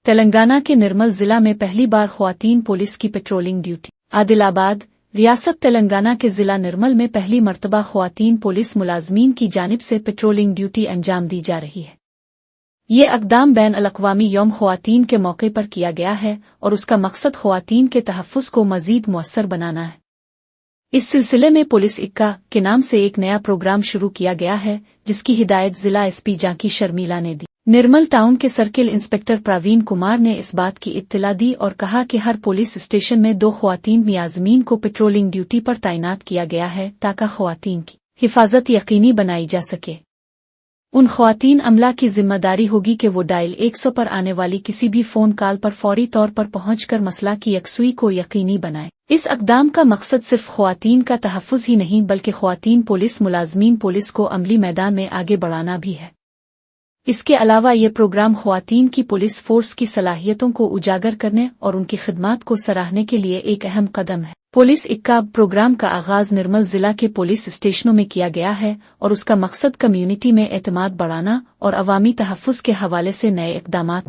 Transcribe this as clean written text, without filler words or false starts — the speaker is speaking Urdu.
تلنگانہ کے نرمل ضلع میں پہلی بار خواتین پولیس کی پیٹرولنگ ڈیوٹی۔ عادل آباد ریاست تلنگانہ کے ضلع نرمل میں پہلی مرتبہ خواتین پولیس ملازمین کی جانب سے پیٹرولنگ ڈیوٹی انجام دی جا رہی ہے۔ یہ اقدام بین الاقوامی یوم خواتین کے موقع پر کیا گیا ہے اور اس کا مقصد خواتین کے تحفظ کو مزید مؤثر بنانا ہے۔ اس سلسلے میں پولیس اکا کے نام سے ایک نیا پروگرام شروع کیا گیا ہے، جس کی ہدایت ضلع ایس پی جانکی شرمیلا نے دی۔ نرمل ٹاؤن کے سرکل انسپکٹر پراوین کمار نے اس بات کی اطلاع دی اور کہا کہ ہر پولیس اسٹیشن میں 2 خواتین ملازمین کو پیٹرولنگ ڈیوٹی پر تعینات کیا گیا ہے تاکہ خواتین کی حفاظت یقینی بنائی جا سکے۔ ان خواتین عملہ کی ذمہ داری ہوگی کہ وہ ڈائل 100 پر آنے والی کسی بھی فون کال پر فوری طور پر پہنچ کر مسئلہ کی یکسوئی کو یقینی بنائیں۔ اس اقدام کا مقصد صرف خواتین کا تحفظ ہی نہیں بلکہ خواتین پولیس ملازمین پولیس کو عملی میدان میں آگے بڑھانا بھی ہے۔ اس کے علاوہ یہ پروگرام خواتین کی پولیس فورس کی صلاحیتوں کو اجاگر کرنے اور ان کی خدمات کو سراہنے کے لیے ایک اہم قدم ہے۔ پولیس اکا پروگرام کا آغاز نرمل ضلع کے پولیس اسٹیشنوں میں کیا گیا ہے اور اس کا مقصد کمیونٹی میں اعتماد بڑھانا اور عوامی تحفظ کے حوالے سے نئے اقدامات